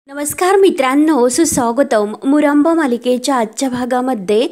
नमस्कार मित्रांनो, सुस्वागतम. मुरंबा मालिकेच्या आजच्या भागामध्ये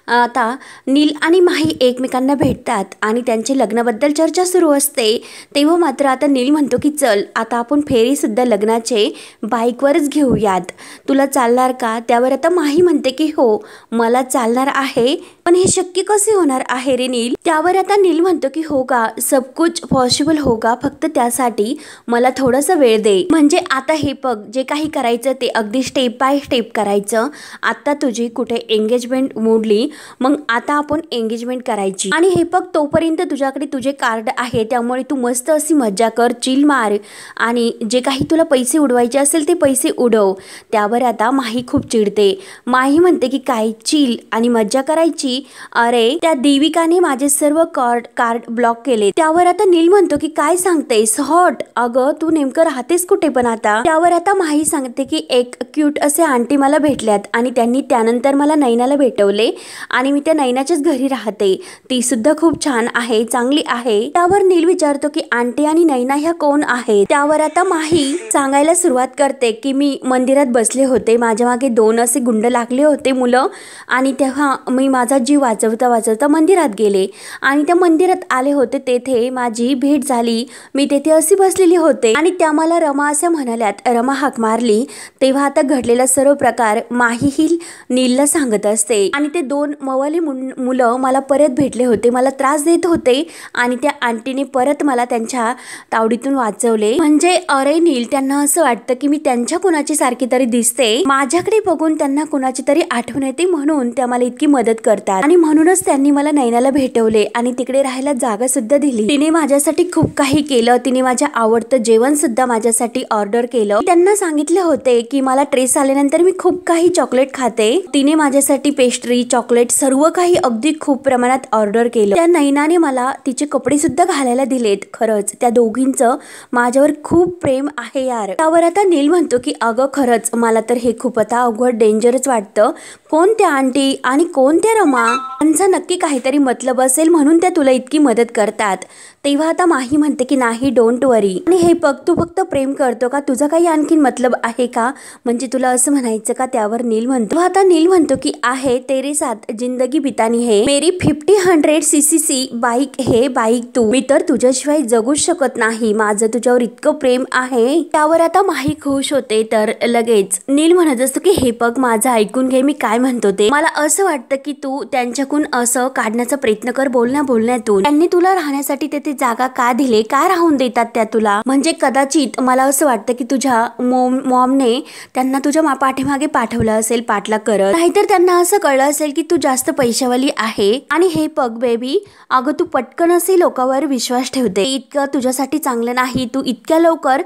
आता नील आणि माही एकमेकांना भेटतात आणि त्यांचे लग्नाबद्दल चर्चा सुरू असते. तेव्हा मात्र आता नील म्हणतो की चल आता आपण फेरीसुद्धा लग्नाचे बाईकवरच घेऊयात, तुला चालणार का? त्यावर आता माही म्हणते की हो मला चालणार आहे, पण हे शक्य कसे होणार आहे रे नील? त्यावर आता नील म्हणतो की हो का, सब कुछ पॉसिबल होगा, फक्त त्यासाठी मला थोडासा वेळ दे. म्हणजे आता हे बघ, जे काही करायचं ते अगदी स्टेप बाय स्टेप करायचं. आता तुझी कुठे एंगेजमेंट मोडली, मग आता आपण एंगेजमेंट करायची. आणि हे बघ, तोपर्यंत तुझ्याकडे तुझे कार्ड आहे, त्यामुळे तू मस्त अशी मज्जा कर, चिल मार आणि जे काही तुला पैसे उडवायचे असेल ते पैसे उडव. त्यावर आता माही खूप चिडते. माही म्हणते की काय चिल आणि मज्जा करायची? अरे त्या देविकाने माझे सर्व कार्ड ब्लॉक केले. त्यावर आता नील म्हणतो की काय सांगतेस? हॉट, अगं तू नेमकं राहतेस कुठे पण आता? त्यावर आता माही सांगते की एक क्यूट असे आंटी मला भेटल्यात आणि त्यांनी त्यानंतर मला नैनाला भेटवले आणि मी त्या नैनाच्याच घरी राहते. ती सुद्धा खूप छान आहे, चांगली आहे. त्यावर नील विचारतो की आंटी आणि नैना ह्या कोण आहेत? त्यावर आता माही सांगायला सुरुवात करते की मी मंदिरात बसले होते, माझ्या मागे 2 असे गुंड लागले होते मुलं, आणि तेव्हा मी माझा जीव वाचवता वाचवता मंदिरात गेले आणि त्या मंदिरात आले होते. तेथे माझी भेट झाली, मी तेथे अशी बसलेली होते आणि त्या मला रमा असे म्हणाल्यात. रमा हाक मारली. तेव्हा आता घडलेला सर्व प्रकार माही ही नीलला सांगत असते आणि ते 2 मवाली मुलं मला परत भेटले होते, मला त्रास देत होते आणि त्या आंटीने परत मला त्यांच्या तावडीतून वाचवले. म्हणजे अरे नील, त्यांना असं वाटतं की मी त्यांच्या कुणाची सारखी तरी दिसते, माझ्याकडे बघून त्यांना कुणाची तरी आठवण येते, म्हणून त्या मला इतकी मदत करतात आणि म्हणूनच त्यांनी मला नैनाला भेटवले आणि तिकडे राहायला जागा सुद्धा दिली. तिने माझ्यासाठी खूप काही केलं, तिने माझ्या आवडतं जेवण सुद्धा माझ्यासाठी ऑर्डर केलं. त्यांना सांगितले होते की मला ट्रेस आल्यानंतर मी खूप काही चॉकलेट खाते, तिने माझ्यासाठी पेस्ट्री, चॉकलेट सर्व काही अगदी खूप प्रमाणात ऑर्डर केलं. त्या नैनाने मला तिचे कपडे सुद्धा घालायला दिलेत. खरंच त्या दोघींचं माझ्यावर खूप प्रेम आहे यार. त्यावर आता नील म्हणतो की अगं खरंच मला तर हे खूप आता अवघड डेंजरच वाटतं. कोण त्या आंटी आणि कोण त्या रमा? त्यांचा नक्की काहीतरी मतलब असेल म्हणून त्या तुला इतकी मदत करतात. तेव्हा आता माही म्हणते की नाही, डोंट वरी. आणि हे बघ, तू फक्त प्रेम करतो का? तुझा काही आणखीन मतलब आहे का? म्हणजे तुला असं म्हणायचं का? त्यावर नील म्हणतो. आता नील म्हणतो की आहे तेरे साथ जिंदगी बितानी है, मेरी 50-100 cc बाईक हे बाईक तू, मी तर तुझ्याशिवाय जगूच शकत नाही, माझं तुझ्यावर इतकं प्रेम आहे. त्यावर आता माही खुश होते. तर लगेच नील म्हणत असतो की हे बघ, माझं ऐकून घे, मी काय म्हणतो ते. मला असं वाटतं की तू त्यांच्याकडून असं काढण्याचा प्रयत्न कर बोलण्यातून. त्यांनी तुला राहण्यासाठी तेथे जागा का दिले, काय राहून देतात त्या तुला? म्हणजे कदाचित मला असं वाटतं की तुझ्या मॉमने त्यांना तुझ्या पाठीमागे पाठवलं असेल पाठलाग करत, नाहीतर त्यांना असं कळलं असेल की तू जास्त पैशावाली आहे. आणि हे बघ बेबी, अगं तू पटकन असे लोकांवर विश्वास ठेवते, इतकं तुझ्यासाठी चांगलं नाही, तू इतक्या लवकर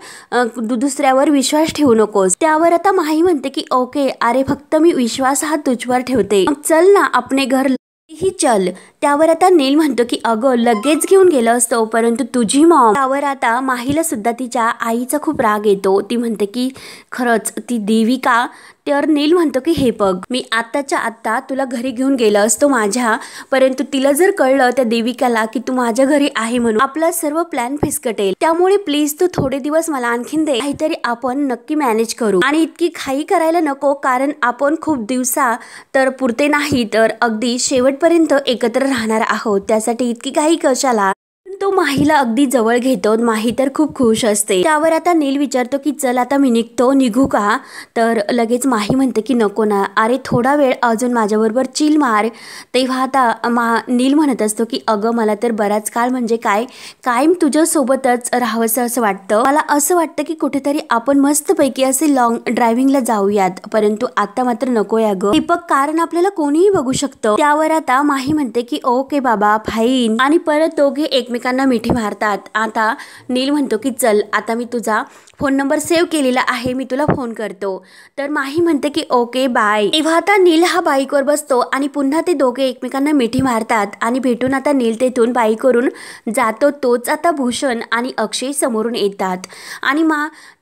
दुसऱ्यावर विश्वास ठेवू नकोस. त्यावर आता माही म्हणते की ओके, अरे फक्त मी विश्वास हा तुझवर ठेवते, चल ना अपने घर ही चल. त्यावर आता नील म्हणतो की अगं लगेच घेऊन गेलं असतो, परंतु तुझी मॉम. त्यावर आता माहीला सुद्धा तिच्या आईचा खूप राग येतो. ती म्हणते की खरंच ती देविका. तर नील म्हणतो की हे बघ, मी आत्ताच्या आत्ता तुला घरी घेऊन गेलो असतो माझ्या, परंतु तिला जर कळलं त्या देविकाला की तू माझ्या घरी आहे म्हणून आपला सर्व प्लॅन फिसकटेल. त्यामुळे प्लीज तू थोडे दिवस मला आणखीन दे, काहीतरी आपण नक्की मॅनेज करू आणि इतकी घाई करायला नको, कारण आपण खूप दिवसा तर पुरते नाही तर अगदी शेवटपर्यंत एकत्र राहणार आहोत, त्यासाठी इतकी घाई कशाला? तो माहीला अगदी जवळ घेतो. माही तर खूप खुश असते. त्यावर आता नील विचारतो की चल आता मी निघू का? तर लगेच माही म्हणते की नको ना, अरे थोडा वेळ अजून माझ्याबरोबर चिल मार. तेव्हा आता नील म्हणत असतो की अगं मला तर बराच काळ म्हणजे कायम तुझ्यासोबतच राहावंसं असं वाटतं. मला असं वाटतं की कुठेतरी आपण मस्तपैकी असे लॉंग ड्रायव्हिंगला जाऊयात, परंतु आता मात्र नको या गं दीपक, कारण आपल्याला कोणीही बघू शकतं. त्यावर आता माही म्हणते की ओके बाबा फाईन, आणि परत दोघे एकमेकांना मिठी मारतात. आता नील म्हणतो की चल आता मी तुझा फोन नंबर सेव्ह केलेला आहे, मी तुला फोन करतो. तर माही म्हणते की ओके बाय. तेव्हा आता नील हा बाईकवर बसतो आणि पुन्हा ते दोघे एकमेकांना मिठी मारतात आणि भेटून आता नील तेथून बाईकवरून जातो. तोच आता भूषण आणि अक्षय समोरून येतात आणि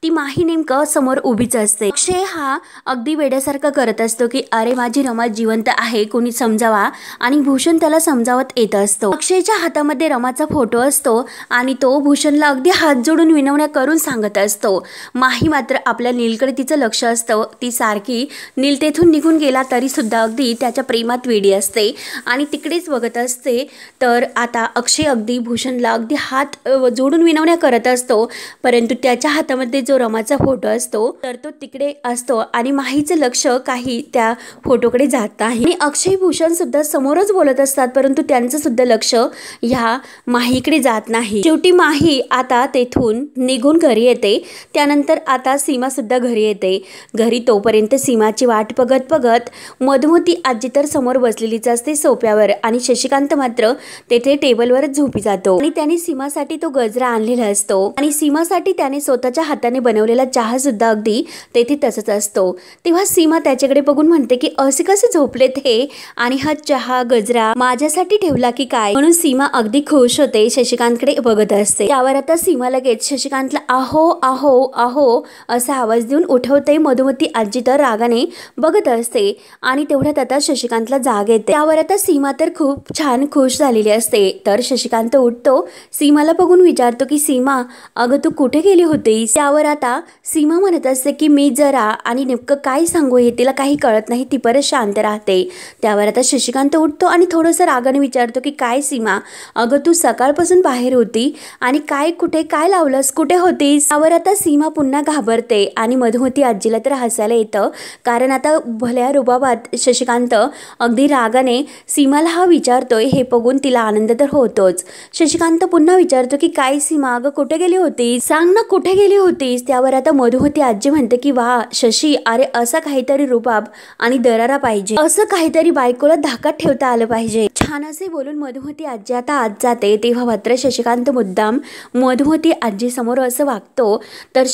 ती माही नेमकं समोर उभीच असते. अक्षय हा अगदी वेड्यासारखा करत असतो की अरे माझी रमा जिवंत आहे, कोणी समजावा, आणि भूषण त्याला समजावत येत असतो. अक्षयच्या हातामध्ये रमाचा फोटो असतो आणि तो भूषणला अगदी हात जोडून विनवण्या करून सांगत असतो असतो. माही मात्र आपल्या नीलकडे तिचं लक्ष असतं. ती सारखी नील तेथून निघून गेला तरी सुद्धा अगदी त्याच्या प्रेमात वेडी असते आणि तिकडेच बघत असते. तर आता अक्षय अगदी भूषणला अगदी हात जोडून विनवण्या करत असतो, परंतु त्याच्या हातामध्ये जो रमाचा फोटो असतो तर तो तिकडे असतो आणि माहीचं लक्ष काही त्या फोटोकडे जात नाही. आणि अक्षय भूषण सुद्धा समोरच बोलत असतात, परंतु त्यांचं सुद्धा लक्ष ह्या माहीकडे जात नाही. शेवटी माही आता तेथून निघून घरी येते. त्यानंतर आता सीमा सुद्धा घरी येते. घरी तोपर्यंत सीमाची वाट बघत बघत मधुमती आजी तर समोर बसलेलीच असते सोफ्यावर आणि शशिकांत मात्र तेथे टेबलवरच झोपी जातो. आणि त्याने सीमासाठी तो गजरा आणलेला असतो आणि सीमासाठी त्याने स्वतःच्या हाताने बनवलेला चहा सुद्धा अगदी तेथे तसंच असतो. तेव्हा सीमा त्याच्याकडे बघून म्हणते की असे कसे झोपलेत हे, आणि हा चहा गजरा माझ्यासाठी ठेवला की काय, म्हणून सीमा अगदी खुश होते. शशिकांतकडे बघत असते. त्यावर आता सीमा लगेच शशिकांतला आहो आहो आहो असा आवाज देऊन उठवते. मधुमती आजी तर रागाने बघत असते आणि तेवढ्यात आता शशिकांतला जाग येते. त्यावर आता सीमा तर खूप छान खुश झालेली असते. तर शशिकांत उठतो, सीमाला बघून विचारतो की सीमा अगं तू कुठे गेली होतीस. त्यावर आता सीमा म्हणत असते की मी जरा, आणि नेमकं काय सांगू हे तिला काही कळत नाही. ती परत शांत राहते. त्यावर आता शशिकांत उठतो आणि थोडंसं रागाने विचारतो की काय सीमा अगं तू सकाळपासून बाहेर होती आणि काय कुठे काय लावलंस, कुठे होतीस. त्यावर आता सीमा पुन्हा घाबरते आणि मधुमती आजीला तर हसायला येतं, कारण आता भल्या रुबाबात शशिकांत अगदी रागाने सीमाला हा विचारतोय हे बघून तिला आनंद तर होतोच. शशिकांत पुन्हा विचारतो की काय सीमा अगं कुठे गेली होतीस, सांग ना कुठे गेली होतीस. त्यावर आता मधुमती आजी म्हणते की वा शशी, अरे असा काहीतरी रुबाब आणि दरारा पाहिजे, असं काहीतरी बायकोला धाकात ठेवता आलं पाहिजे. छान असे बोलून मधुमती आजी आता आत जाते. तेव्हा मात्र शशिकांत मुद्दाम मधुमती आजी समोर असं वागतो. तर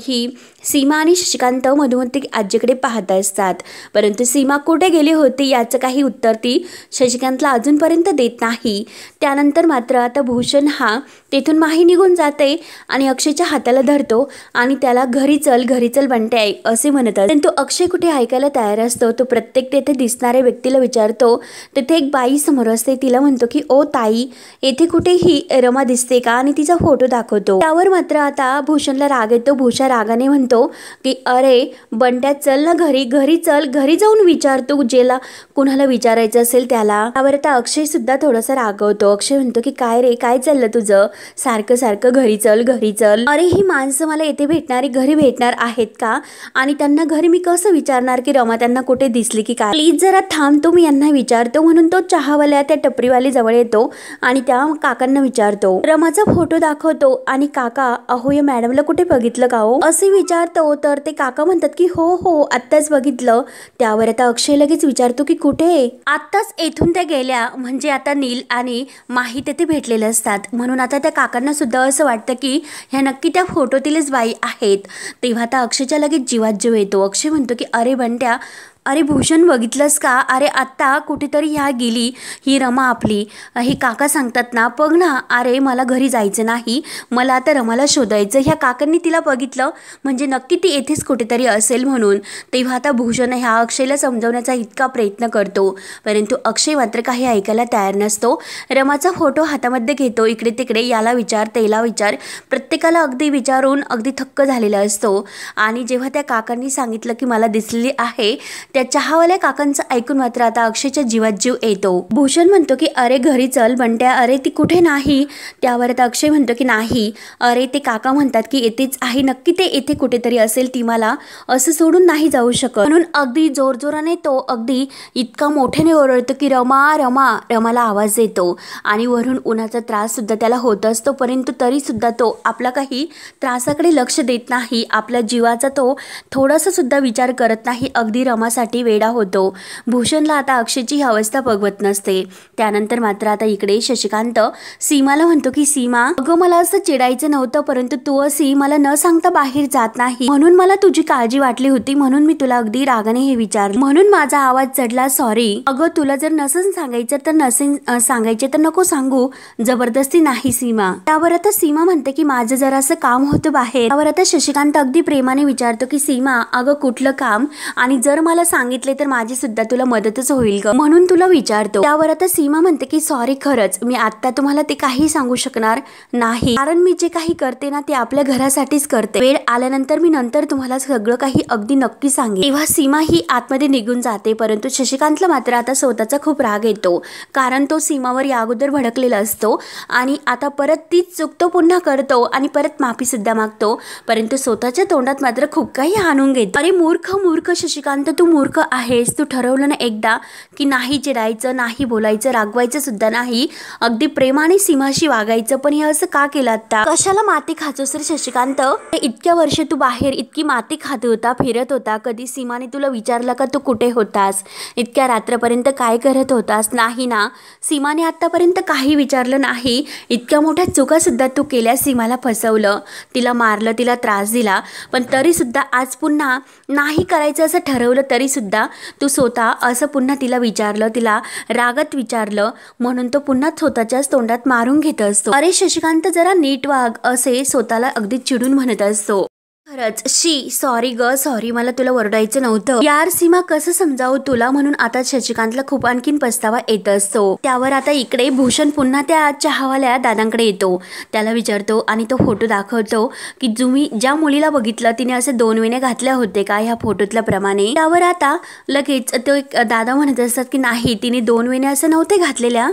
ही सीमा आणि शशिकांत मधुमती आजीकडे पाहत असतात, परंतु सीमा कुठे गेली होती याचं काही उत्तर ती शशिकांतला अजूनपर्यंत देत नाही. त्यानंतर मात्र आता भूषण हा तेथून माही निघून जाते आणि अक्षयच्या हाताला धरतो आणि त्याला घरी चल बनते आई असे म्हणत असतो. परंतु अक्षय कुठे ऐकायला तयार असतो. तो प्रत्येक तेथे दिसणाऱ्या व्यक्तीला विचारतो. तेथे एक बाई समोर असते. तिला म्हणतो की ओ ताई, येथे कुठे ही रमा दिसते का, आणि तिचा फोटो दाखवतो. त्यावर मात्र आता भूषणला राग येतो. भूषण रागाने म्हणतो की अरे बंट्या चल ना घरी चल, घरी जाऊन विचारतो जेला कुणाला विचारायचं असेल त्याला. त्यावर आता अक्षय सुद्धा थोडासा रागवतो. अक्षय म्हणतो की काय रे काय चाललं तुझं, सारखं सारखं घरी चल. अरे ही माणसं मला येथे भेटणारी घरी भेटणार आहेत का, आणि त्यांना घरी मी कसं विचारणार की रमा त्यांना कुठे दिसली की काय, प्लीज जरा थांबतो मी यांना विचारतो. म्हणून तो चहावाल्या त्या टपरीवाली जवळ येतो आणि त्या काकांना विचारतो, रमाचा फोटो दाखवतो आणि काका अहो या मॅडमला कुठे बघितलं का हो असे विचारतो. तर ते काका म्हणतात की हो आत्ताच बघितलं. त्यावर आता अक्षय लगेच विचारतो की कुठे, आत्ताच येथून त्या गेल्या, म्हणजे आता नील आणि माही तेथे भेटलेले असतात. म्हणून आता त्या काकांना सुद्धा असं वाटतं की ह्या नक्की त्या फोटोतीलच बाई आहेत. तेव्हा आता अक्षयच्या लगेच जीवात जीव येतो. अक्षय म्हणतो की अरे बंट्या, अरे भूषण बघितलंस का, अरे आत्ता कुठेतरी ह्या गेली ही रमा आपली, हे काका सांगतात ना, बघ ना. अरे मला घरी जायचं नाही, मला आता रमाला शोधायचं. ह्या काकांनी तिला बघितलं म्हणजे नक्की ती येथेच कुठेतरी असेल म्हणून. तेव्हा आता भूषण ह्या अक्षयला समजवण्याचा इतका प्रयत्न करतो, परंतु अक्षय मात्र काही ऐकायला तयार नसतो. रमाचा फोटो हातामध्ये घेतो, इकडे तिकडे याला विचार त्याला विचार, प्रत्येकाला अगदी विचारून अगदी थक्क झालेला असतो. आणि जेव्हा त्या काकांनी सांगितलं की मला दिसलेली आहे, त्या चहावाल्या काकांचं ऐकून मात्र आता अक्षयच्या जीवात जीव येतो. भूषण म्हणतो की अरे घरी चल बंट्या, अरे ती कुठे नाही. त्यावर आता अक्षय म्हणतो की नाही, अरे ते काका म्हणतात की येतेच आहे, नक्की ते येथे कुठेतरी असेल, ती मला असं सोडून नाही जाऊ शकत. म्हणून अगदी जोरजोराने तो अगदी इतका मोठ्याने ओरडतो की रमाला आवाज येतो आणि वरून उन्हाचा त्रास सुद्धा त्याला होत असतो, परंतु तरी सुद्धा तो आपला काही त्रासाकडे लक्ष देत नाही. आपल्या जीवाचा तो थोडासा सुद्धा विचार करत नाही. अगदी रमासाठी वेडा होतो. भूषणला आता अक्षयची ही अवस्था बघवत नसते. त्यानंतर मात्र आता इकडे शशिकांत सीमाला म्हणतो की सीमा अगं मला असं चिडायचं नव्हतं, परंतु तू अशी मला न सांगता बाहेर जात नाही म्हणून मला तुझी काळजी वाटली होती, म्हणून मी तुला अगदी रागाने हे विचारलं, म्हणून माझा आवाज चढला, सॉरी. अगं तुला जर नसेल सांगायचं तर नसेल सांगायचे तर नको सांगू, जबरदस्ती नाही सीमा. त्यावर आता सीमा म्हणते की माझं जरा असं काम होतं बाहेर. त्यावर आता शशिकांत अगदी प्रेमाने विचारतो की सीमा अगं कुठलं काम, आणि जर मला सांगितले तर माझी सुद्धा तुला मदतच होईल ग, म्हणून तुला विचारतो। त्यावर आता सीमा म्हणते की सॉरी, खरंच मी आता तुम्हाला ते काही सांगू शकणार नाही, कारण मी जे काही करते ना ते आपल्या घरासाठीच करते। वेळ आल्यानंतर मी नंतर तुम्हाला सगळं काही अगदी नक्की सांगेन। तेव्हा सीमा ही आतमध्ये निघून जाते, परंतु शशिकांतला मात्र आता स्वतःचा खूप राग येतो, कारण तो सीमावर या अगोदर भडकलेला असतो आणि आता परत तीच चूक तो पुन्हा करतो आणि परत माफी सुद्धा मागतो, परंतु स्वतःच्या तोंडात मात्र खूप काही आणून घेतो। अरे मूर्ख मूर्ख शशिकांत, तू मूर्ख आहेस। तू ठरवलं ना एकदा की नाही चिडायचं, नाही बोलायचं, रागवायचं सुद्धा नाही, अगदी प्रेमाने सीमाशी वागायचं, पण हे असं का केलं आता? कशाला माती खातोस रे शशिकांत? इतक्या वर्ष तू बाहेर इतकी माती खात होता, फिरत होता, कधी सीमाने तुला विचारलं का तू कुठे होतास, इतक्या रात्रपर्यंत काय करत होतास? नाही ना, सीमाने आतापर्यंत काही विचारलं नाही। इतक्या मोठ्या चुका सुद्धा तू केल्या, सीमाला फसवलं, तिला मारलं, तिला त्रास दिला, पण तरी सुद्धा आज पुन्हा नाही करायचं असं ठरवलं तरी सुद्धा तू स्वतः असं पुन्हा तिला विचारलं, तिला रागात विचारलं, म्हणून तो पुन्हा स्वतःच्याच तोंडात मारून घेत असतो। अरे शशिकांत जरा नीट वाग, असे स्वतःला अगदी चिडून म्हणत असतो। खरंच शी, सॉरी ग, सॉरी, मला तुला ओरडायचं नव्हतं यार। सीमा कसं समजावं तुला, म्हणून आता शशिकांतला खूप आणखीन पस्तावा येत असतो। त्यावर आता इकडे भूषण पुन्हा त्या चहावाल्या दादांकडे येतो, त्याला विचारतो आणि तो फोटो दाखवतो की तुम्ही ज्या मुलीला बघितलं तिने असे 2 वेण्या घातल्या होते का ह्या फोटोतल्या प्रमाणे? त्यावर आता लगेच तो एक दादा म्हणत असतात की नाही, तिने 2 वेण्या असं नव्हते घातलेल्या।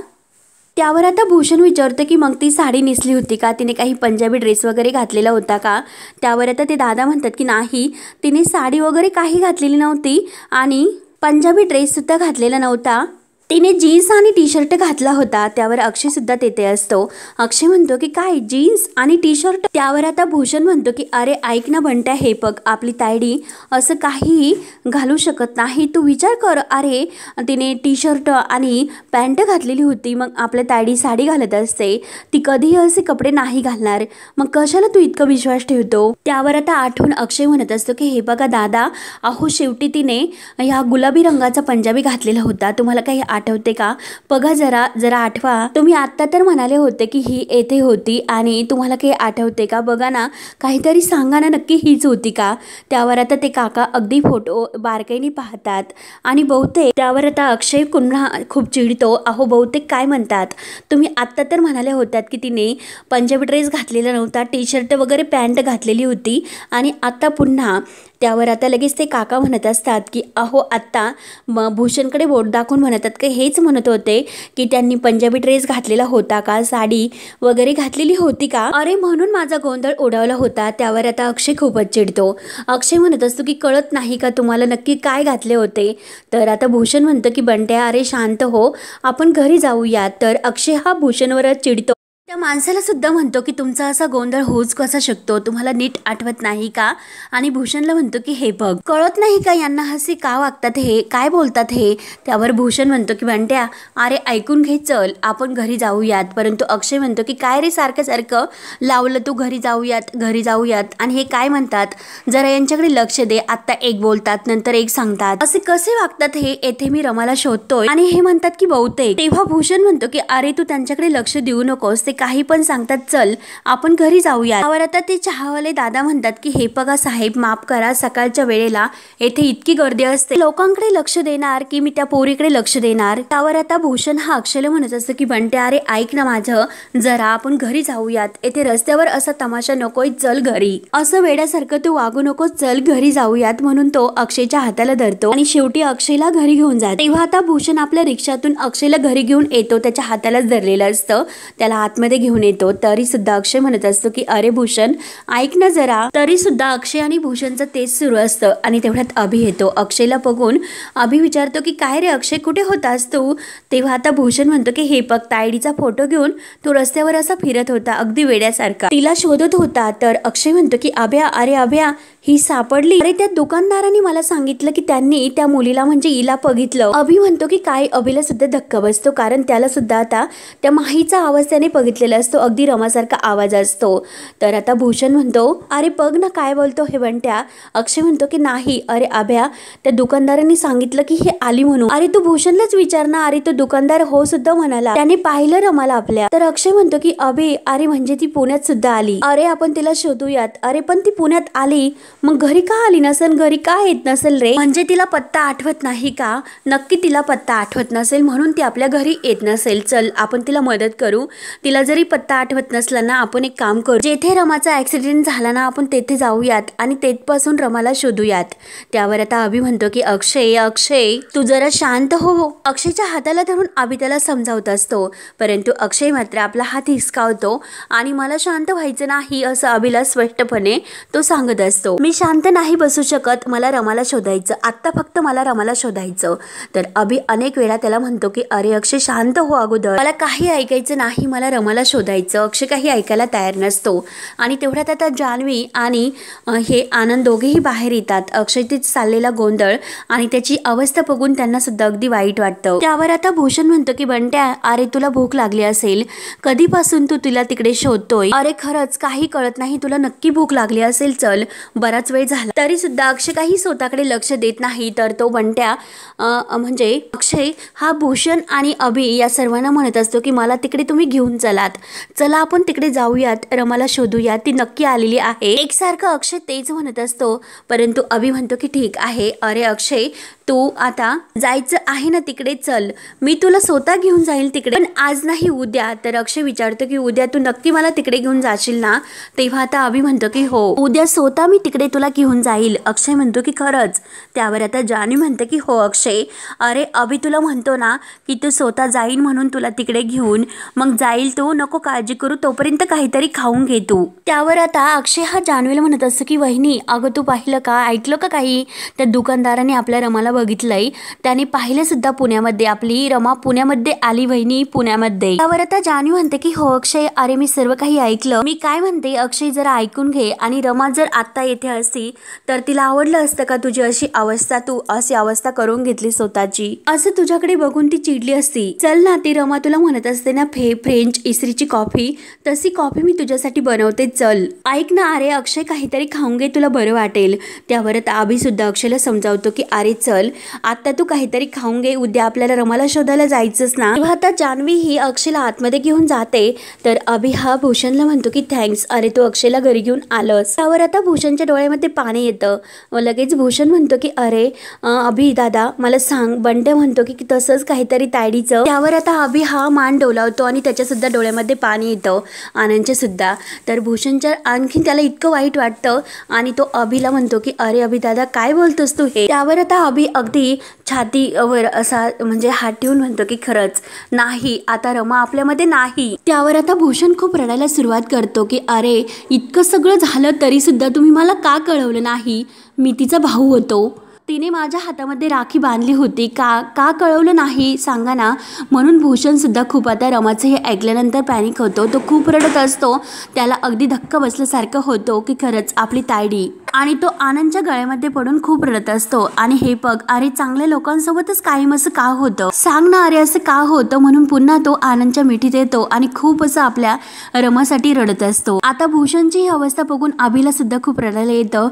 त्यावर आता भूषण विचारतं की मग ती साडी नेसली होती का, तिने काही पंजाबी ड्रेस वगैरे घातलेला होता का? त्यावर आता ते दादा म्हणतात की नाही, तिने साडी वगैरे काही घातलेली नव्हती आणि पंजाबी ड्रेस सुद्धा घातलेला नव्हता, तिने जीन्स आणि टी शर्ट घातला होता। त्यावर अक्षय सुद्धा तेथे असतो। अक्षय म्हणतो की काय जीन्स आणि टी शर्ट? त्यावर आता भूषण म्हणतो की अरे ऐक ना बंट्या, हे बघ आपली तायडी असं काही घालू शकत नाही, तू विचार कर, अरे तिने टी शर्ट आणि पॅन्ट घातलेली होती, मग आपल्या तायडी साडी घालत असते, ती कधीही असे कपडे नाही घालणार, मग कशाला तू इतका विश्वास ठेवतो? त्यावर आता आठवून अक्षय म्हणत असतो की हे बघा दादा, अहो शेवटी तिने ह्या गुलाबी रंगाचा पंजाबी घातलेला होता, तुम्हाला काही आठवते का? बघा जरा जरा आठवा, तुम्ही आत्ता तर म्हणाले होते की ही येथे होती आणि तुम्हाला काही आठवते का? बघा ना, काहीतरी सांगा ना, नक्की हीच होती का? त्यावर आता ते काका अगदी फोटो बारकाईने पाहतात आणि बहुतेक त्यावर आता अक्षय पुन्हा खूप चिडतो, अहो बहुतेक काय म्हणतात, तुम्ही आत्ता तर म्हणाले होतात की तिने पंजाबी ड्रेस घातलेला नव्हता, टी शर्ट वगैरे पॅन्ट घातलेली होती आणि आता पुन्हा? त्यावर आता लगेच ते काका म्हणत असतात की अहो आत्ता भूषणकडे बोट दाखवून म्हणतात की हेच म्हणत होते की त्यांनी पंजाबी ड्रेस घातलेला होता का, साडी वगैरे घातलेली होती का? अरे म्हणून माझा गोंधळ उडवला होता। त्यावर आता अक्षय खूपच चिडतो। अक्षय म्हणत असतो की कळत नाही का तुम्हाला नक्की काय घातले होते? तर आता भूषण म्हणतं की बंट्या अरे शांत हो, आपण घरी जाऊया। तर अक्षय हा भूषणवरच चिडतो, त्या माणसाला सुद्धा म्हणतो की तुमचा असा गोंधळ होऊच कसा शकतो, तुम्हाला नीट आठवत नाही का? आणि भूषणला म्हणतो की हे बघ, कळत नाही का यांना हसी का वागतात, हे काय बोलतात हे? त्यावर भूषण म्हणतो की बंट्या अरे ऐकून घे, चल आपण घरी जाऊयात। परंतु अक्षय म्हणतो की काय रे सारखं सारखं लावलं तू, घरी जाऊयात घरी जाऊयात, आणि हे काय म्हणतात, जरा यांच्याकडे लक्ष दे, आता एक बोलतात नंतर एक सांगतात, असे कसे वागतात हे? येथे मी रमाला शोधतोय आणि हे म्हणतात की बहुतेक। तेव्हा भूषण म्हणतो की अरे तू त्यांच्याकडे लक्ष देऊ नकोस, ते काही पण सांगतात, चल आपण घरी जाऊया। त्यावर आता ते चहावाले दादा म्हणतात की हे बघा साहेब, माफ करा, सकाळच्या वेळेला येथे इतकी गर्दी असते, लोकांकडे लक्ष देणार की मी त्या पोरीकडे लक्ष देणार? त्यावर आता भूषण हा अक्षयला म्हणत असतो की बंट्या अरे ऐक ना माझं, जरा आपण घरी जाऊयात, येथे रस्त्यावर असा तमाशा नकोय, चल घरी, असं वेड्यासारखं तू वागू नकोस, चल घरी जाऊयात। म्हणून तो अक्षयच्या हाताला धरतो आणि शेवटी अक्षयला घरी घेऊन जातो। तेव्हा आता भूषण आपल्या रिक्षातून अक्षयला घरी घेऊन येतो, त्याच्या हातालाच धरलेलं असतं, त्याला आतमध्ये घेऊन येतो। तरी सुद्धा अक्षय म्हणत असतो की अरे भूषण ऐक ना जरा। तरी सुद्धा अक्षय आणि भूषणचं तेच सुरू असतं आणि तेवढ्यात अभि येतो। अक्षयला बघून अभि विचारतो की काय रे अक्षय, कुठे होतास तू? तेव्हा आता भूषण म्हणतो की हे बघ, तायडीचा फोटो घेऊन तो रस्त्यावर असा फिरत होता अगदी वेड्यासारखा, तिला शोधत होता। तर अक्षय म्हणतो की अभ्या, अरे अभ्या ही सापडली, अरे त्या दुकानदारांनी मला सांगितलं की त्यांनी त्या मुलीला म्हणजे हिला बघितलं। अभि म्हणतो की काय? अभिला सुद्धा धक्का बसतो, कारण त्याला सुद्धा आता त्या माहीचा आवाज त्याने बघितला बघितलेला असतो, अगदी रमासारखा आवाज असतो. तर आता भूषण म्हणतो, अरे बघ ना काय बोलतो हे बंट्या. अक्षय म्हणतो की नाही, अरे अभ्या त्या दुकानदारांनी सांगितलं की हे आली म्हणून. अरे तू भूषणलाच विचार ना, अरे तो दुकानदार हो सुद्धा म्हणाला, त्याने पाहिलं रमाला आपल्या. तर अक्षय म्हणतो की अभि, अरे म्हणजे ती पुण्यात सुद्धा आली. अरे आपण तिला शोधूयात. अरे पण ती पुण्यात आली, मग घरी का आली नसेल, घरी का येत नसेल रे? म्हणजे तिला पत्ता आठवत नाही का? नक्की तिला पत्ता आठवत नसेल म्हणून ती आपल्या घरी येत नसेल. चल आपण तिला मदत करू. तिला जरी पत्ता आठवत नसला ना, आपण एक काम करू, जेथे रमाचा ऍक्सिडेंट झाला ना आपण तेथे जाऊयात आणि तेथपासून रमाला शोधूयात. त्यावर आता अभि म्हणतो की अक्षय अक्षय तू जरा शांत हो. अक्षयच्या हाताला धरून अभि त्याला समजावत असतो, परंतु अक्षय मात्र आपला हात हिसकावतो आणि मला शांत व्हायचं नाही असं अभिला स्पष्टपणे तो सांगत असतो. मी शांत नाही बसू शकत, मला रमाला शोधायचं, आत्ता फक्त मला रमाला शोधायचं. तर अभि अनेक वेळा त्याला म्हणतो की अरे अक्षय शांत हो, अगोदर मला काही ऐकायचं नाही, मला रमाला शोधायचं. अक्षय काही ऐकायला तयार नसतो आणि तेवढ्यात आता जान्हवी आणि हे आनंद दोघेही बाहेर येतात. अक्षय ते चाललेला गोंधळ आणि त्याची अवस्था बघून त्यांना सुद्धा अगदी वाईट वाटतं. त्यावर आता भूषण म्हणतो की बंट्या, अरे तुला भूक लागली असेल, कधीपासून तू तिला तिकडे शोधतोय? अरे खरंच काही कळत नाही, तुला नक्की भूक लागली असेल, चल बराच वेळ झाला. तरी सुद्धा अक्षय काही स्वतःकडे लक्ष देत नाही. तर तो बंट्या म्हणजे अक्षय हा भूषण आणि अभि या सर्वांना म्हणत असतो की मला तिकडे तुम्ही घेऊन चलात, चला आपण तिकडे जाऊयात, रमाला शोधूयात, ती नक्की आलेली आहे. एकसारखं अक्षय तेच म्हणत असतो, परंतु अभि म्हणतो की ठीक आहे. अरे अक्षय तू आता जायचं आहे ना तिकडे, चल मी तुला स्वतः घेऊन जाईल तिकडे, पण आज नाही उद्या. तर अक्षय विचारतो की उद्या तू नक्की मला तिकडे घेऊन जाशील ना? तेव्हा आता अभि म्हणतो की हो, उद्या स्वतः मी तिकडे तुला घेऊन जाईल. अक्षय म्हणतो की खरंच? त्यावर आता जान्हवी म्हणते की हो अक्षय, अरे अभि तुला म्हणतो ना की तू स्वतः जाईल म्हणून तुला तिकडे घेऊन, मग जाईल तू, नको काळजी करू, तोपर्यंत काहीतरी खाऊन घे तू. त्यावर आता अक्षय हा जान्हवीला म्हणत असतो की वहिनी अगं तू पाहिलं का, ऐकलं का काही? त्या दुकानदाराने आपल्या रमाला बघितलंय, त्याने पाहिलं सुद्धा पुण्यामध्ये, आपली रमा पुण्यामध्ये आली वहिनी, पुण्यामध्ये. त्यावर आता जान्हवी म्हणते की हो अक्षय, अरे मी सर्व काही ऐकलं. मी काय म्हणते अक्षय जरा ऐकून घे, आणि रमा जर आता येथे असती तर तिला आवडलं असतं का तुझी अशी अवस्था, तू अशी अवस्था करून घेतली स्वतःची, असं तुझ्याकडे बघून ती चिडली असती. चल ना, ती रमा तुला म्हणत असते ना फ्रेंच इस्त्रीची कॉफी, तशी कॉफी मी तुझ्यासाठी बनवते, चल ऐक ना. अरे अक्षय काहीतरी खाऊन घे, तुला बरं वाटेल. त्यावर आता अभि सुद्धा अक्षयला समजावतो की अरे चल आता तू काहीतरी खाऊन घे, उद्या आपल्याला रमाला शोधायला जायचंच ना. तेव्हा आता जान्हवी ही अक्षयला आतमध्ये घेऊन जाते. तर अभि हा भूषणला म्हणतो की थँक्स, अरे तू अक्षयला घरी घेऊन आलंस. त्यावर आता भूषणच्या डोळ्यामध्ये पाणी येतं. लगेच भूषण म्हणतो की अरे अभि दादा मला सांग. बंट्या म्हणतो की तसंच काहीतरी तायडीचं. त्यावर आता अभि हा मान डोलावतो आणि त्याच्या सुद्धा डोळ्यामध्ये पाणी येतं, आनंदच्या सुद्धा. तर भूषणच्या आणखीन त्याला इतकं वाईट वाटतं आणि तो अभिला म्हणतो की अरे अभि दादा काय बोलतोस तू हे? त्यावर आता अभि अगदी छातीवर असा म्हणजे हात ठेवून म्हणतो की खरंच नाही, आता रमा आपल्यामध्ये नाही. त्यावर आता भूषण खूप रडायला सुरुवात करतो की अरे इतकं सगळं झालं तरी सुद्धा तुम्ही मला का कळवलं नाही? मी तिचा भाऊ होतो, तिने माझ्या हातामध्ये राखी बांधली होती, का कळवलं नाही सांगा ना. म्हणून भूषण सुद्धा खूप आता रमाचं हे ऐकल्यानंतर पॅनिक होतो. तो खूप रडत असतो, त्याला अगदी धक्का बसल्यासारखं होतो की खरंच आपली तायडी, आणि तो आनंदच्या गळ्यामध्ये पडून खूप रडत असतो. आणि हे बघ अरे चांगल्या लोकांसोबतच कायम असं का होतं, सांग ना अरे असं का होतं? म्हणून पुन्हा तो आनंदच्या मिठीत येतो आणि खूप असं आपल्या रमासाठी रडत असतो. आता भूषणची ही अवस्था बघून अभिला सुद्धा खूप रडायला येतं.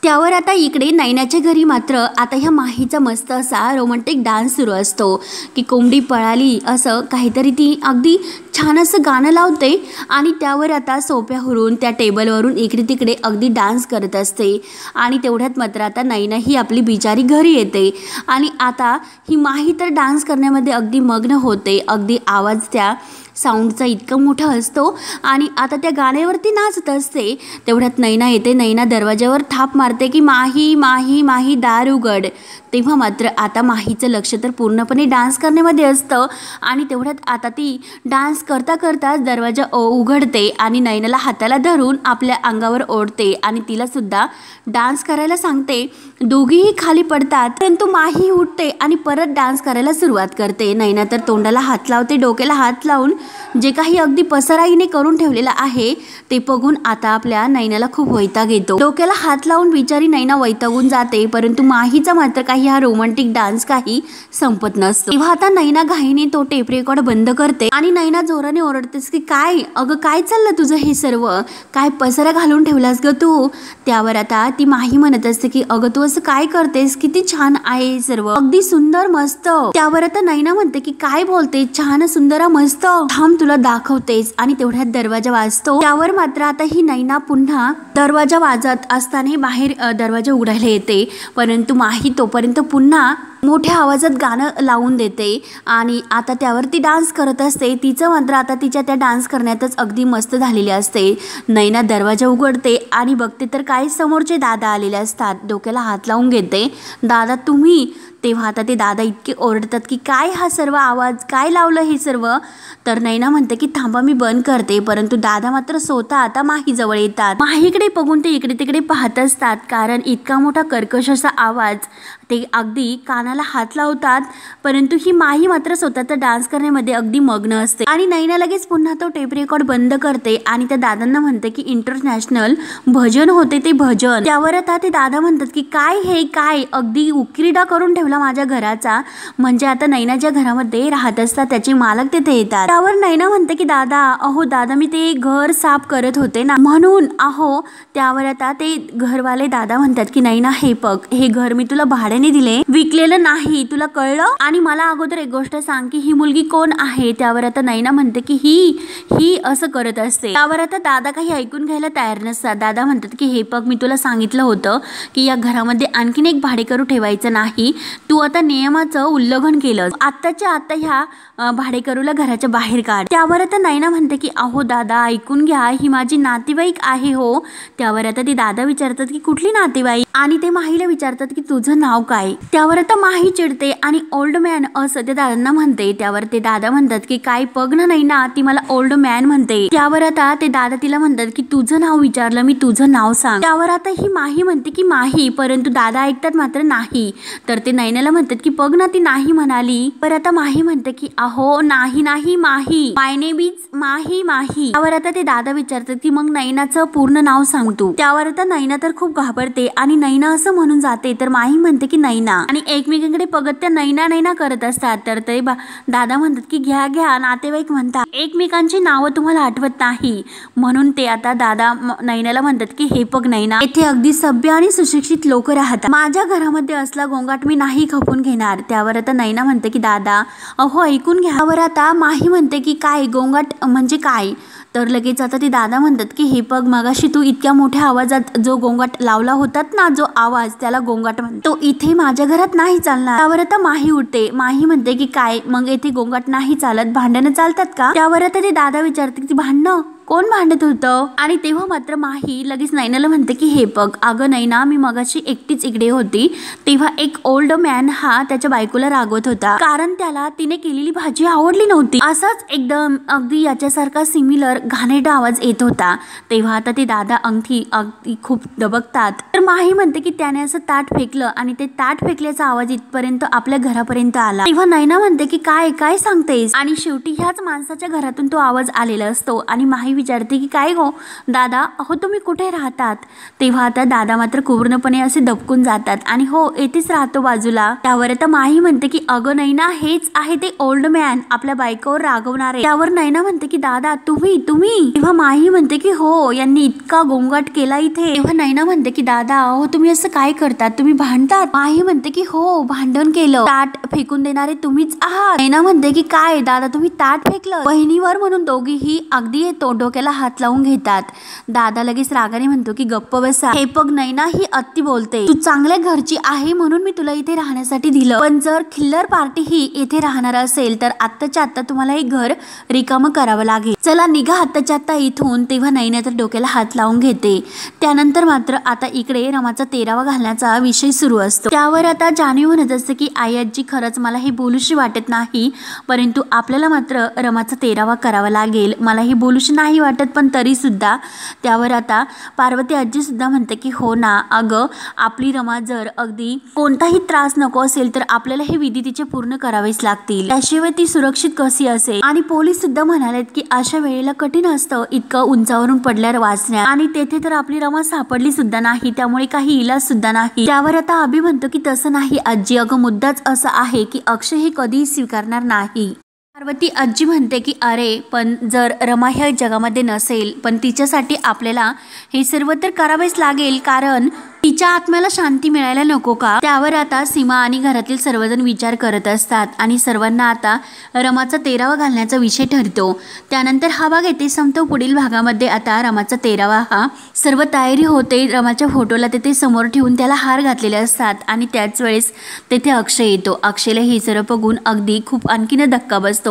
त्यावर आता इकडे नैनाच्या घरी मात्र आता ह्या माहीचा मस्त असा रोमॅन्टिक डान्स सुरू असतो की कोंबडी पळाली असं काहीतरी ती अगदी छान असं गाणं लावते आणि त्यावर आता सोफ्यावरून त्या टेबलवरून इकडे तिकडे अगदी डान्स करत असते. आणि तेवढ्यात मात्र आता नैना ही आपली बिचारी घरी येते आणि आता ही माही तर डान्स करण्यामध्ये अगदी मग्न होते. अगदी आवाज त्या साऊंडचा इतका मोठा असतो आणि आता त्या गाण्यावरती नाचत असते. तेवढ्यात नैना येते. नैना दरवाजावर थाप मारते की माही माही माही दार उघड. तेव्हा मात्र आता माहीचं लक्ष तर पूर्णपणे डान्स करण्यामध्ये असतं आणि तेवढ्यात आता ती डान्स करता करताच दरवाजा उघडते आणि नैनाला हाताला धरून आपल्या अंगावर ओढते आणि तिला सुद्धा डान्स करायला सांगते. दोघीही खाली पडतात परंतु माही उठते आणि परत डान्स करायला सुरुवात करते. नैना तर तोंडाला हात लावते, डोक्याला हात लावून जे काही अगदी पसराईने करून ठेवलेलं आहे ते बघून आता आपल्या नैनाला खूप वैताग येतो. डोक्याला हात लावून बिचारी नैना वैतागून जाते परंतु माहीचा मात्र काही हा रोमॅन्टिक डान्स काही संपत नसतो। तेव्हा आता नैना घाईने तो टेप रेकॉर्ड बंद करते आणि नैना जोराने ओरडतेस की काय अगं काय चाललं तुझं हे सर्व, काय पसारा घालून ठेवलास ग तू। त्यावर आता ती माही म्हणत असते की अगं तू असं काय करतेस, किती छान आहे सर्व, अगदी सुंदर मस्त। त्यावर आता नैना म्हणते की काय बोलते, छान सुंदर मस्त, थांब तुला दाखवतेस। आणि तेवढ्यात दरवाजा वाजतो। त्यावर मात्र आता ही नैना पुन्हा दरवाजा वाजत असताना बाहेर दरवाजा उघडायला येते, परंतु माही तोपर्यंत पुन्हा मोठ्या आवाजात गाणं लावून देते आणि आता त्यावर ती डान्स करत असते। तिचं मात्र आता तिच्या त्या डान्स करण्यातच अगदी मस्त झालेली असते। नैना दरवाजा उघडते आणि बघते तर काही समोरचे दादा आलेले असतात। डोक्याला हात लावून घेते, दादा तुम्ही। तेव्हा आता ते दादा इतके ओरडतात की काय हा सर्व आवाज, काय लावलं हे सर्व। तर नैना म्हणते की थांबा मी बंद करते, परंतु दादा मात्र स्वतः आता माही जवळ येतात। माहीकडे बघून ते इकडे तिकडे पाहत असतात, कारण इतका मोठा कर्कश असा आवाज ते अगदी कानाला हात लावतात, परंतु ही माही मात्र स्वतःचा डान्स करण्यामध्ये अगदी मग्न असते। आणि नैना लगेच पुन्हा तो टेप रेकॉर्ड बंद करते आणि त्या दादांना म्हणते की इंटरनॅशनल भजन होते ते भजन। त्यावर आता ते दादा म्हणतात की काय हे काय, अगदी उकिरडा करून ठेवला माझ्या घराचा, म्हणजे आता नैना ज्या घरामध्ये राहत असतात त्याचे मालक तिथे येतात। त्यावर नैना म्हणते की दादा अहो दादा मी ते घर साफ करत होते ना म्हणून अहो। त्यावर आता ते घरवाले दादा म्हणतात की नैना हे बघ, हे घर मी तुला भाड्याने दिले, विकलेलं नाही, तुला कळलं। आणि मला अगोदर एक गोष्ट सांग की ही मुलगी कोण आहे। त्यावर आता नैना म्हणते की ही असं करत असते। त्यावर आता दादा काही ऐकून घ्यायला तयार नसतात। दादा म्हणतात की हे बघ मी तुला सांगितलं होतं की या घरामध्ये आणखीन एक भाडेकरू ठेवायचं नाही, तू आता नियमाचं उल्लंघन केलं, आत्ताच्या आता ह्या भाडेकरूला घराच्या बाहेर काढ। त्यावर आता नैना म्हणते की अहो दादा ऐकून घ्या, ही माझी नातेवाईक आहे हो। त्यावर आता ते दादा विचारतात की कुठली नातेवाईक, आणि ते माहीला विचारतात की तुझं नाव काय। त्यावर आता माही चिडते आणि ओल्ड मॅन असं ते दादांना म्हणते। त्यावर ते दादा म्हणतात की काय बघ ना नैना, ती मला ओल्ड मॅन म्हणते। त्यावर आता ते दादा तिला म्हणतात की तुझं नाव विचारलं मी, तुझं नाव सांग। त्यावर आता ही माही म्हणते की माही, परंतु दादा ऐकतात मात्र नाही। तर ते नैनाला म्हणतात की बघ ना ती नाही म्हणाली। पर आता माही म्हणते की अहो नाही नाही माही, माय नेम इज माही माही। त्यावर आता ते दादा विचारतात की मग नैनाचं पूर्ण नाव सांग तू। त्यावर आता नैना तर खूप घाबरते आणि नैना असं म्हणून जाते, तर माही म्हणते की नैना, आणि एकमेकांकडे बघत त्या नैना नैना करत असतात। तर ते दादा म्हणतात की घ्या घ्या, नातेवाईक म्हणतात एकमेकांची नावं तुम्हाला आठवत नाही, म्हणून ते आता दादा नैनाला म्हणतात की हे बघ नैना, येथे अगदी सभ्य आणि सुशिक्षित लोक राहतात, माझ्या घरामध्ये असला गोंगाट मी नाही खपून घेणार। त्यावर आता नैना म्हणते की दादा अहो ऐकून घ्या। त्यावर आता माही म्हणते की काय गोंगाट म्हणजे काय। तर लगेच आता ते दादा म्हणतात की हे बघ मगाशी तू इतक्या मोठ्या आवाजात जो गोंगाट लावला होतात ना, जो आवाज त्याला गोंगाट म्हणतो, तो इथे माझ्या घरात नाही चालणार। त्यावर आता माही उठते, माही म्हणते की काय मग येथे गोंगाट नाही चालत, भांडणं चालतात का। त्यावर आता ते दादा विचारते की भांडणं कोण भांडत होतं। आणि तेव्हा मात्र माही लगेच नैनाला म्हणते की हे बघ अगं नैना, मी मगाशी एकटीच इकडे होती, तेव्हा एक ओल्ड मॅन हा त्याच्या बायकोला रागवत होता, कारण त्याला तिने केलेली भाजी आवडली नव्हती। असाच एकदम अगदी याच्यासारखा सिमिलर घाणेरडा आवाज येत होता। तेव्हा आता ते दादा अगदी खूप दबकतात। तर माही म्हणते की त्याने असं ताट फेकलं आणि ते ताट फेकल्याचा आवाज इथपर्यंत आपल्या घरापर्यंत आला। तेव्हा नैना म्हणते की काय काय सांगतेस, आणि शेवटी ह्याच माणसाच्या घरातून तो आवाज आलेला असतो। आणि माही विचारते की काय गो दादा अहो तुम्ही कुठे राहतात। तेव्हा आता दादा मात्र पूर्णपणे असे दबकून जातात आणि हो येथेच राहतो बाजूला। त्यावर आता माही म्हणते की अगं नैना हेच आहे ते ओल्ड मॅन, आपल्या बायकोवर रागवणारे। त्यावर नैना म्हणते की दादा तुम्ही तुम्ही तेव्हा माही म्हणते की हो, यांनी इतका गोंगाट केला इथे। तेव्हा नैना म्हणते की दादा अहो तुम्ही असं काय करतात, तुम्ही भांडतात। माही म्हणते की हो भांडण केलं, ताट फेकून देणारे तुम्हीच आहात। नैना म्हणते की काय दादा तुम्ही ताट फेकलं बहिणीवर, म्हणून दोघीही अगदी डोक्याला हात लावून घेतात। दादा लगेच रागाने म्हणतो की गप्प बसा, हे बघ नैना ही अति बोलते, तू चांगल्या घरची आहे म्हणून मी तुला इथे राहण्यासाठी दिलं, पण जर खिल्लर पार्टी ही इथे राहणार असेल तर आत्ताच्या आत्ता तुम्हाला हे घर रिकामं करावं लागेल, चला निघा आत्ताच्या आत्ता इथून। तेव्हा नैना तर डोक्याला हात लावून घेते। त्यानंतर मात्र आता इकडे रमाचा तेरावा घालण्याचा विषय सुरू असतो। त्यावर आता जान्हवी म्हणत असते की आई आजी खरंच मला हे बोलूशी वाटत नाही, परंतु आपल्याला मात्र रमाचा तेरावा करावा लागेल, मला हे बोलूशी नाही नाही वाटत, पण तरीसुद्धा त्यावर आता पार्वती आजीसुद्धा म्हणते की हो ना अगं, आपली रमा जर अगदी कोणताही त्रास नको असेल तर आपल्याला हे विधी तिचे पूर्ण करावेच लागतील, त्याशिवाय ती सुरक्षित कशी असेल. आणि पोलीस सुद्धा म्हणालेत की अशा वेळेला कठीण असतं इतकं उंचावरून पडल्यावर वाचण्या, आणि तेथे तर आपली रमा सापडली सुद्धा नाही, त्यामुळे काही इलाज सुद्धा नाही. त्यावर आता अभि म्हणतो की तसं नाही आजी, अगं मुद्दाच असं आहे की अक्षय हे कधीही स्वीकारणार नाही. पार्वती आजी म्हणते की अरे पण जर रमा ह्या जगामध्ये नसेल, पण तिच्यासाठी आपल्याला हे सर्व तर करावेच लागेल, कारण तिच्या आत्म्याला शांती मिळायला नको का. त्यावर आता सीमा आणि घरातील सर्वजण विचार करत असतात आणि सर्वांना आता रमाचा तेरावा घालण्याचा विषय ठरतो. त्यानंतर हा भाग येथे संपतो. पुढील भागामध्ये आता रमाचा तेरावा हा सर्व तयारी होते. रमाच्या फोटोला तेथे समोर ठेवून त्याला हार घातलेले असतात आणि त्याच वेळेस तेथे अक्षय येतो. अक्षयला हे सर्व बघून अगदी खूप आणखीन धक्का बसतो.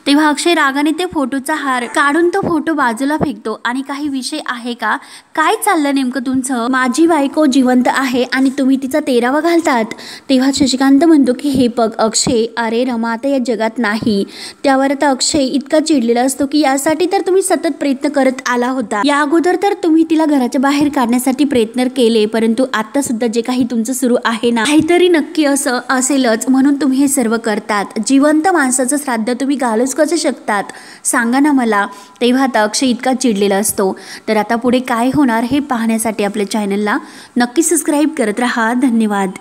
तेव्हा अक्षय रागाने ते फोटोचा हार काढून तो फोटो बाजूला फेकतो आणि काही विषय आहे का, काय चाललं नेमकं तुमचं, माझी बायको जिवंत आहे आणि तुम्ही तिचा तेरावा घालतात. तेव्हा शशिकांत म्हणतो की हे बघ अक्षय, अरे रमा आता या जगात नाही. त्यावर आता अक्षय इतका चिडलेला असतो की यासाठी तर तुम्ही सतत प्रयत्न करत आला होता, या अगोदर तर तुम्ही तिला घराच्या बाहेर काढण्यासाठी प्रयत्न केले, परंतु आता सुद्धा जे काही तुमचं सुरू आहे ना, काहीतरी नक्की असं असेलच म्हणून तुम्ही हे सर्व करतात. जिवंत माणसाचं श्राद्ध तुम्ही घालूच कसं शकतात, सांगा ना मला. तेव्हा आता अक्षय इतका चिडलेला असतो. तर आता पुढे काय होणार हे पाहण्यासाठी आपल्या चॅनलला नक्की सबस्क्राईब करत राहा. धन्यवाद.